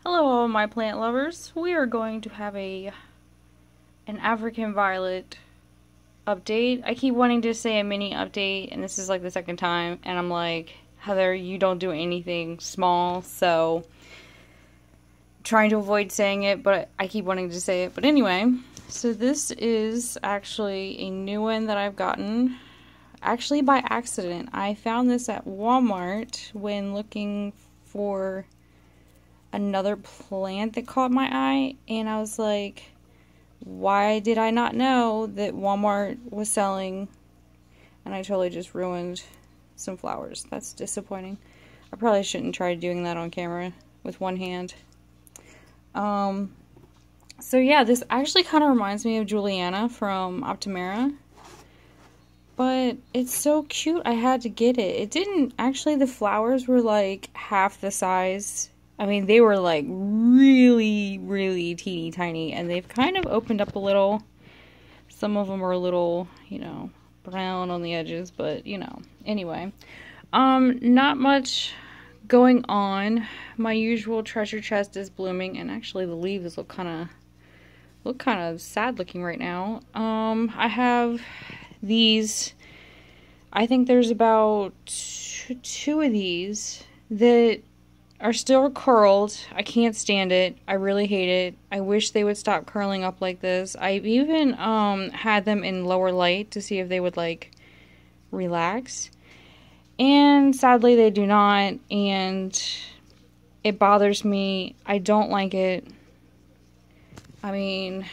Hello all my plant lovers. We are going to have an African violet update. I keep wanting to say a mini update and this is like the second time and I'm like, Heather, you don't do anything small, so I'm trying to avoid saying it, but I keep wanting to say it. But anyway, so this is actually a new one that I've gotten actually by accident. I found this at Walmart when looking for another plant that caught my eye, and I was like, why did I not know that Walmart was selling? And I totally just ruined some flowers. That's disappointing. I probably shouldn't try doing that on camera with one hand. So yeah, this actually kind of reminds me of Juliana from Optimera, but it's so cute I had to get it. It didn't actually, the flowers were like half the size. I mean, they were like really, really teeny tiny, and they've kind of opened up a little. Some of them are a little, brown on the edges, but, Anyway, not much going on. My usual treasure chest is blooming, and actually the leaves look kind of sad looking right now. I have these. I think there's about two of these that are still curled. I can't stand it. I really hate it. I wish they would stop curling up like this. I've even had them in lower light to see if they would like relax. And sadly they do not, and it bothers me. I don't like it. I mean,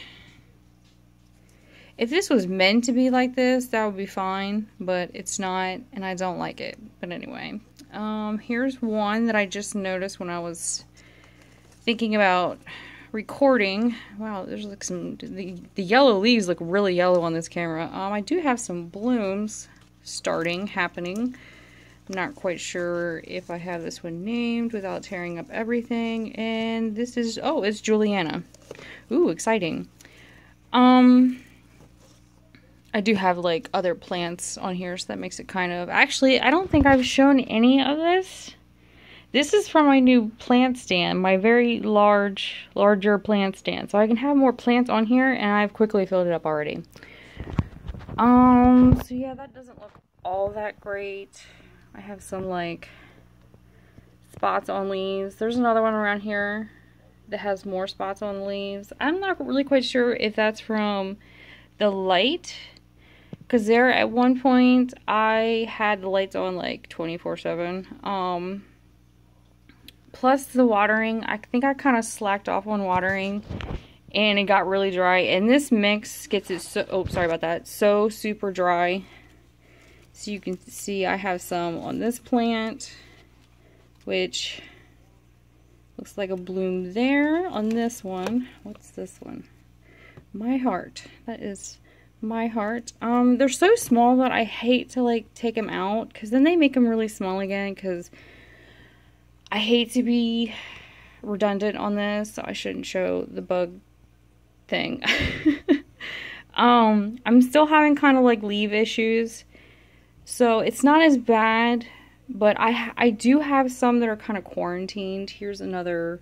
if this was meant to be like this, that would be fine, but it's not, and I don't like it. But anyway, here's one that I just noticed when I was thinking about recording. Wow, there's like the yellow leaves look really yellow on this camera. I do have some blooms happening. I'm not quite sure if I have this one named without tearing up everything. And this is, oh, it's Juliana. Ooh, exciting. I do have like other plants on here, so that makes it kind of... Actually, I don't think I've shown any of this. This is from my new plant stand, my very larger plant stand. So I can have more plants on here, and I've quickly filled it up already. So yeah, that doesn't look all that great. I have some like spots on leaves. There's another one around here that has more spots on the leaves. I'm not really quite sure if that's from the light, because there at one point I had the lights on like 24/7. Plus the watering, I think I kind of slacked off on watering and it got really dry, and this mix gets it so, oh sorry about that, so super dry. So you can see I have some on this plant, which looks like a bloom there. On this one, what's this one? My heart. That is my heart. They're so small that I hate to like take them out, because then they make them really small again, because I hate to be redundant on this, so I shouldn't show the bug thing. I'm still having kind of like leaf issues, so it's not as bad, but I do have some that are kind of quarantined. Here's another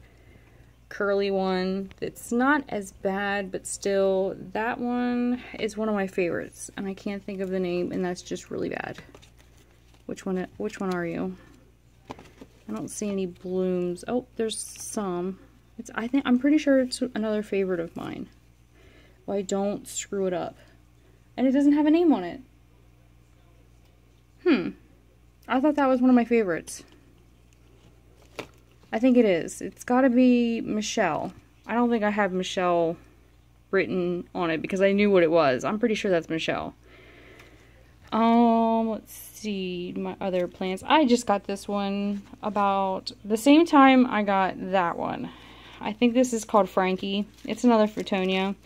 curly one that's not as bad, but still, that one is one of my favorites, and I can't think of the name, and that's just really bad. Which one are you? I don't see any blooms. Oh, there's some. I'm pretty sure it's another favorite of mine. Well, I don't screw it up. And it doesn't have a name on it. I thought that was one of my favorites. I think it is. It's got to be Michelle. I don't think I have Michelle written on it because I knew what it was. I'm pretty sure that's Michelle. Let's see my other plants. I just got this one about the same time I got that one. I think this is called Frankie. It's another Fruitonia.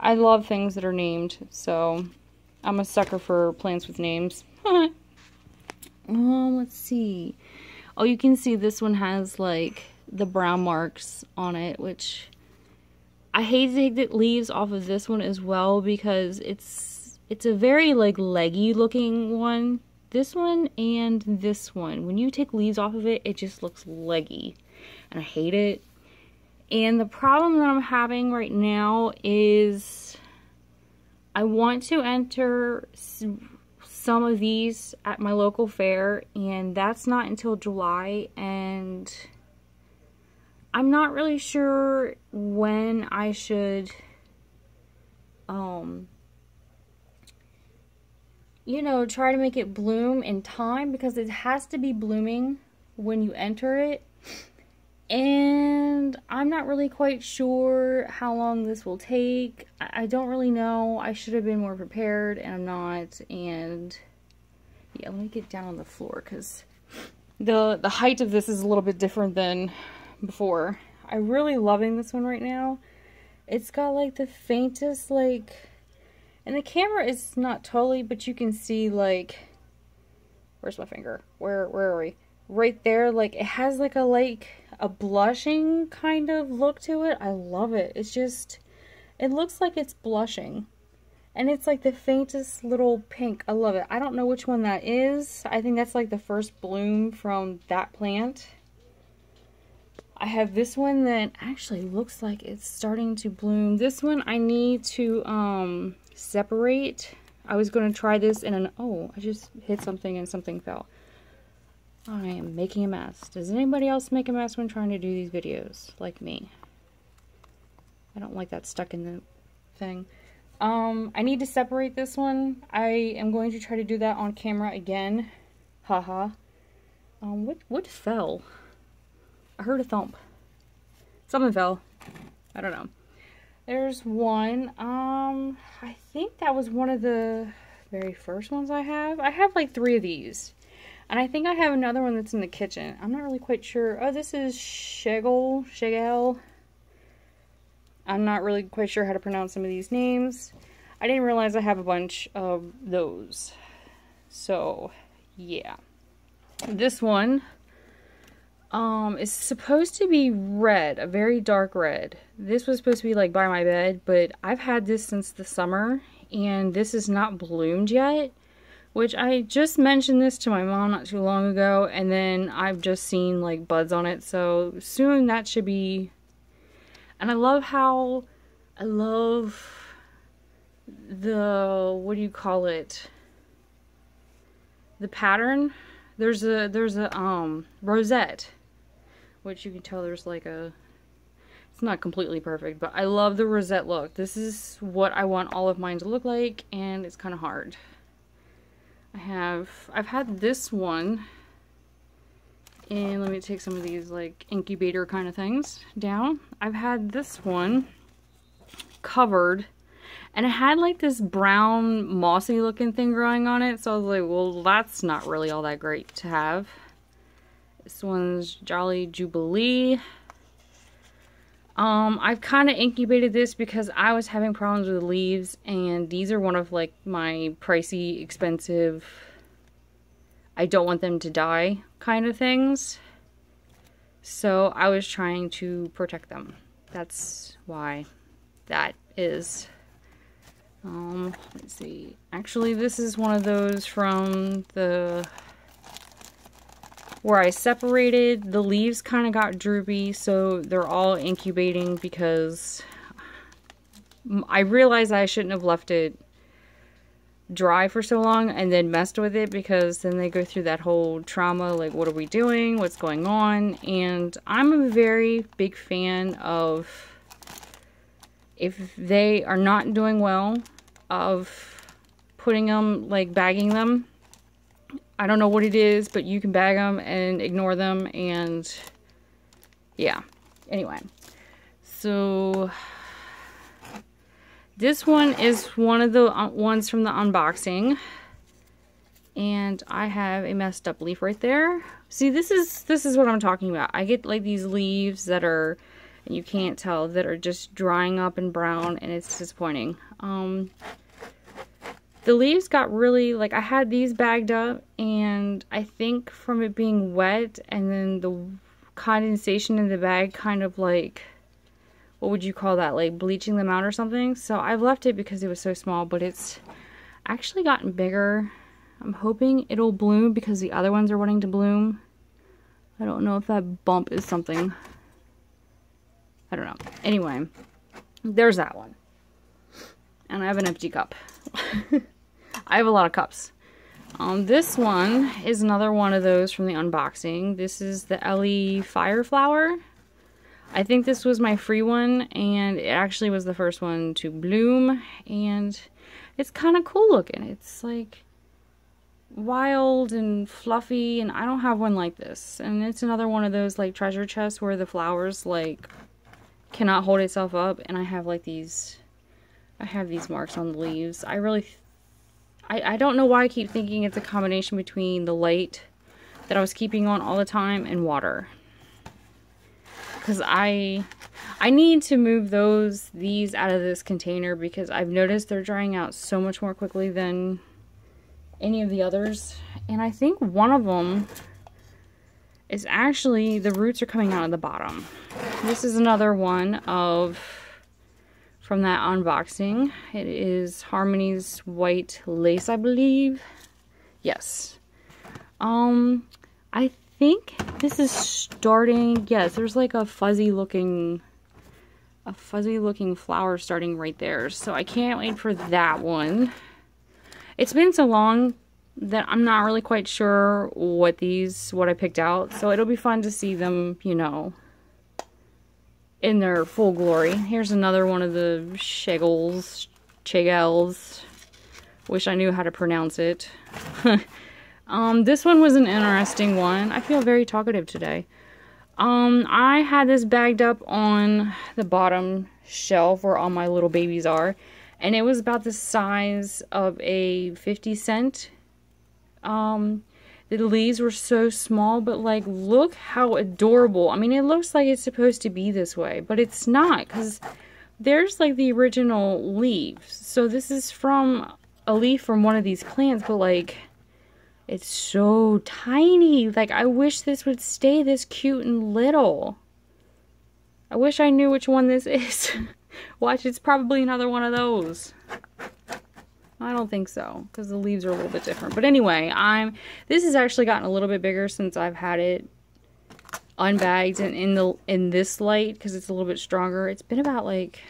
I love things that are named, so I'm a sucker for plants with names. Let's see. Oh, you can see this one has like the brown marks on it, which I hate to take the leaves off of this one as well, because it's a very like leggy looking one. This one and this one, when you take leaves off of it, it just looks leggy, and I hate it. And the problem that I'm having right now is I want to enter some of these at my local fair, and that's not until July, and I'm not really sure when I should, you know, try to make it bloom in time, because it has to be blooming when you enter it. And I'm not really quite sure how long this will take. I don't really know. I should have been more prepared, and I'm not. And yeah, let me get down on the floor, because the height of this is a little bit different than before. I'm really loving this one right now. It's got like the faintest, like, and the camera is not totally, but you can see, like, where's my finger? Where are we? Right there, like, it has like a blushing kind of look to it. I love it. It's just, it looks like it's blushing. And it's like the faintest little pink. I love it. I don't know which one that is. I think that's like the first bloom from that plant. I have this one that actually looks like it's starting to bloom. This one I need to separate. I was going to try this in an, oh, I just hit something and something fell. I am making a mess. Does anybody else make a mess when trying to do these videos? Like me. I don't like that stuck in the thing. I need to separate this one. I am going to try to do that on camera again. Haha. What fell? I heard a thump. Something fell. I don't know. There's one. I think that was one of the very first ones I have. I have like 3 of these. And I think I have another one that's in the kitchen. I'm not really quite sure. Oh, this is Shegel. I'm not really quite sure how to pronounce some of these names. I didn't realize I have a bunch of those. So, yeah. This one is supposed to be red, a very dark red. This was supposed to be like by my bed, but I've had this since the summer, and this is not bloomed yet. Which I just mentioned this to my mom not too long ago, and then I've just seen like buds on it, so soon that should be. And I love the, what do you call it? The pattern. There's a rosette, which you can tell there's like a, it's not completely perfect, but I love the rosette look. This is what I want all of mine to look like, and it's kind of hard. I've had this one, and let me take some of these like incubator kind of things down. I've had this one covered, and it had like this brown mossy looking thing growing on it, so I was like, well, that's not really all that great to have. This one's Jolly Jubilee. I've kind of incubated this because I was having problems with the leaves, and these are one of like my pricey, expensive, I don't want them to die kind of things. So I was trying to protect them. That's why that is. Let's see. Actually, this is one of those from the where I separated. The leaves kind of got droopy, so they're all incubating because I realized I shouldn't have left it dry for so long and then messed with it, because then they go through that whole trauma, like, what are we doing? What's going on? And I'm a very big fan of, if they are not doing well, of putting them, like bagging them. I don't know what it is, but you can bag them and ignore them, and yeah. Anyway, so this one is one of the ones from the unboxing, and I have a messed up leaf right there. See, this is what I'm talking about. I get like these leaves that are, and you can't tell, that are just drying up and brown, and it's disappointing. The leaves got really, like, I had these bagged up, and I think from it being wet and then the condensation in the bag kind of like, what would you call that, like bleaching them out or something. So I've left it because it was so small, but it's actually gotten bigger. I'm hoping it'll bloom because the other ones are wanting to bloom. I don't know if that bump is something. I don't know. Anyway, there's that one. And I have an empty cup. I have a lot of cups. This one is another one of those from the unboxing. This is the Ellie Fireflower. I think this was my free one, and it actually was the first one to bloom, and it's kind of cool looking. It's like wild and fluffy, and I don't have one like this. And it's another one of those like treasure chests where the flowers like cannot hold itself up, and I have like these, I have these marks on the leaves. I don't know why I keep thinking it's a combination between the light that I was keeping on all the time and water. Because I need to move these out of this container because I've noticed they're drying out so much more quickly than any of the others. And I think one of them is actually, the roots are coming out of the bottom. This is another one from that unboxing. It is Harmony's White Lace, I believe. Yes. I think this is starting, yes, there's like a fuzzy looking flower starting right there. So I can't wait for that one. It's been so long that I'm not really quite sure what I picked out. So it'll be fun to see them, you know, in their full glory. Here's another one of the Chegels. Wish I knew how to pronounce it. This one was an interesting one. I feel very talkative today. I had this bagged up on the bottom shelf where all my little babies are, and it was about the size of a 50 cent. The leaves were so small, but like, look how adorable. I mean, it looks like it's supposed to be this way, but it's not, because there's like the original leaves. So this is from a leaf from one of these plants, but like, it's so tiny. Like, I wish this would stay this cute and little. I wish I knew which one this is. Watch, it's probably another one of those. I don't think so, because the leaves are a little bit different. But anyway, this has actually gotten a little bit bigger since I've had it unbagged and in this light, because it's a little bit stronger. It's been about like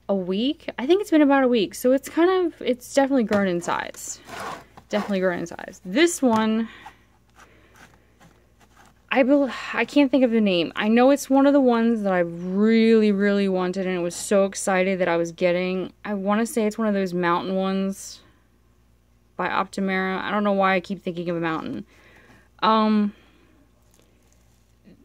a week. I think it's been about a week. So it's definitely grown in size. Definitely grown in size. This one, I can't think of the name. I know it's one of the ones that I really, really wanted, and I was so excited that I was getting. I want to say it's one of those mountain ones by Optimera. I don't know why I keep thinking of a mountain.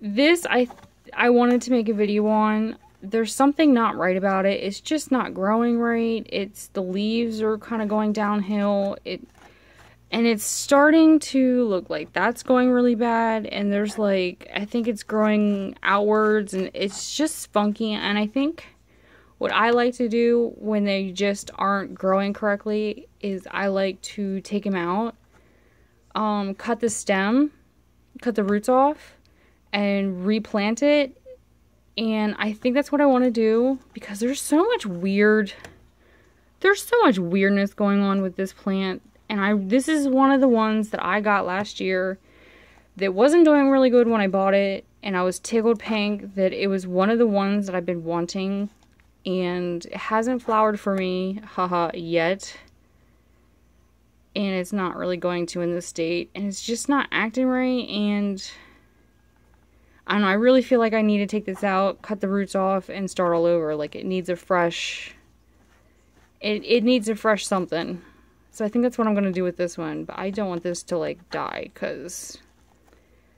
This, I wanted to make a video on. There's something not right about it. It's just not growing right. The leaves are kind of going downhill. And it's starting to look like that's going really bad. And there's like, I think it's growing outwards and it's just funky. And I think what I like to do when they just aren't growing correctly is I like to take them out, cut the stem, cut the roots off, and replant it. And I think that's what I want to do because there's so much weirdness going on with this plant. And this is one of the ones that I got last year that wasn't doing really good when I bought it. And I was tickled pink that it was one of the ones that I've been wanting. And it hasn't flowered for me, haha, yet. And it's not really going to in this state. And it's just not acting right. And I don't know, I really feel like I need to take this out, cut the roots off, and start all over. Like, it needs a fresh... It needs a fresh something. So I think that's what I'm going to do with this one. But I don't want this to, like, die. Because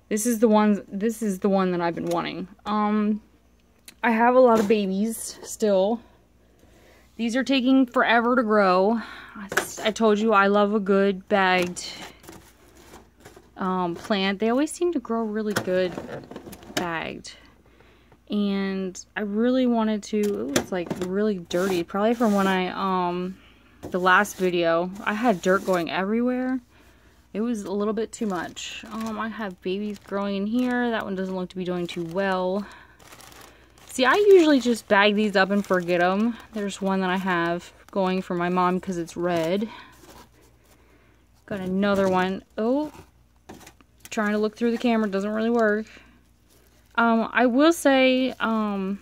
this is the one that I've been wanting. I have a lot of babies still. These are taking forever to grow. I told you I love a good bagged plant. They always seem to grow really good bagged. And I really wanted to... Ooh, it's like really dirty. Probably from when the last video, I had dirt going everywhere. It was a little bit too much. I have babies growing in here. That one doesn't look to be doing too well. See, I usually just bag these up and forget them. There's one that I have going for my mom because it's red. Got another one. Oh, trying to look through the camera doesn't really work. I will say, a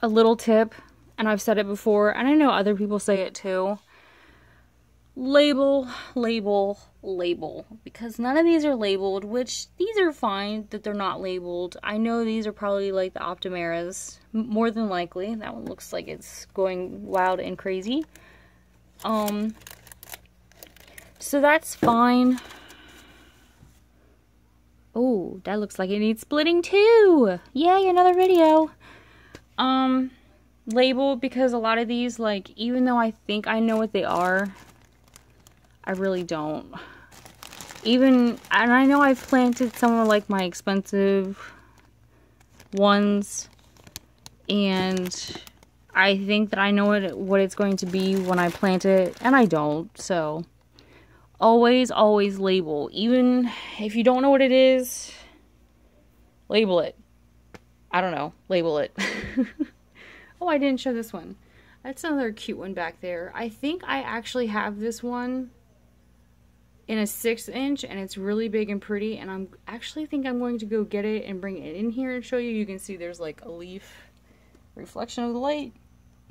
little tip, and I've said it before, and I know other people say it too. Label, label, label. Because none of these are labeled, which these are fine that they're not labeled. I know these are probably like the Optimeras, more than likely. That one looks like it's going wild and crazy. So that's fine. Oh, that looks like it needs splitting too. Yay, another video. Labeled because a lot of these, like, even though I think I know what they are, I really don't. And I know I've planted some of like my expensive ones, and I think that I know what it's going to be when I plant it, and I don't. So always label. Even if you don't know what it is, label it. I don't know, label it. Oh, I didn't show this one. That's another cute one back there. I think I actually have this one in a 6-inch, and it's really big and pretty, and I'm actually think I'm going to go get it and bring it in here and show you. You can see there's like a leaf reflection of the light.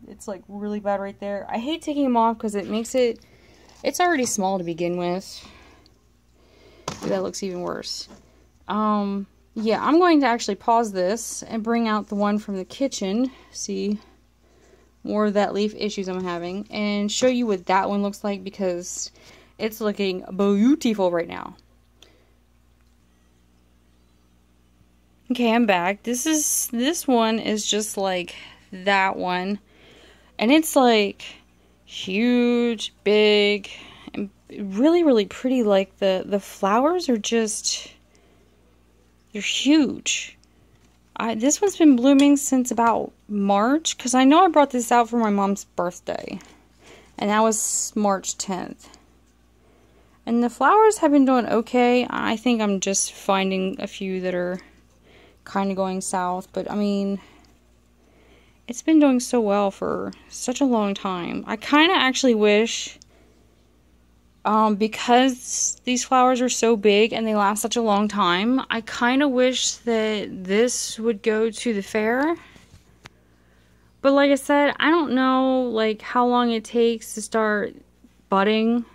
It's like really bad right there. I hate taking them off because it makes it's already small to begin with. That looks even worse. Yeah, I'm going to actually pause this and bring out the one from the kitchen. See more of that leaf issues I'm having, and show you what that one looks like, because it's looking beautiful right now. Okay, I'm back. This one is just like that one, and it's like huge, big, and really pretty. Like the flowers are just, they're huge. This one's been blooming since about March, because I know I brought this out for my mom's birthday, and that was March 10th. And the flowers have been doing okay. I think I'm just finding a few that are kind of going south, but I mean, it's been doing so well for such a long time. I kind of actually wish, because these flowers are so big and they last such a long time, I kind of wish that this would go to the fair. But like I said, I don't know like how long it takes to start budding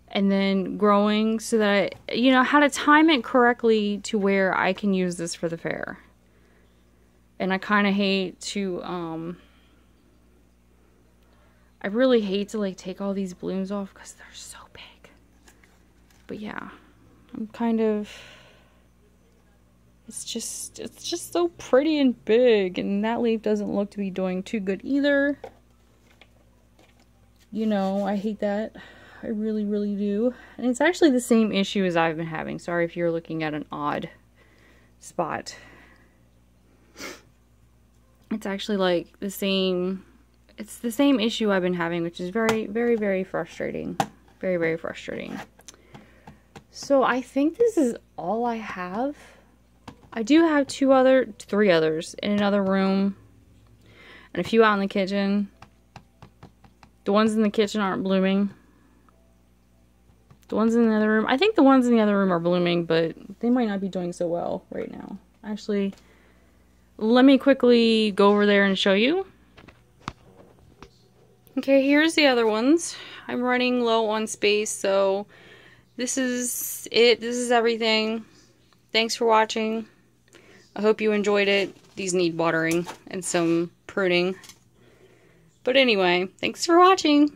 and then growing, so that I, how to time it correctly to where I can use this for the fair. And I kind of hate to, I really hate to like take all these blooms off because they're so big. But yeah, I'm kind of, it's just so pretty and big, and that leaf doesn't look to be doing too good either. I hate that. I really do. And it's actually the same issue as I've been having. Sorry if you're looking at an odd spot. It's actually like the same, it's the same issue I've been having, which is very frustrating. Very frustrating. So I think this is all I have. I do have 3 others in another room, and a few out in the kitchen. The ones in the kitchen aren't blooming. The ones in the other room, I think the ones in the other room are blooming, but they might not be doing so well right now. Actually, let me quickly go over there and show you. Okay, here's the other ones. I'm running low on space, so this is it. This is everything. Thanks for watching. I hope you enjoyed it. These need watering and some pruning. But anyway, thanks for watching.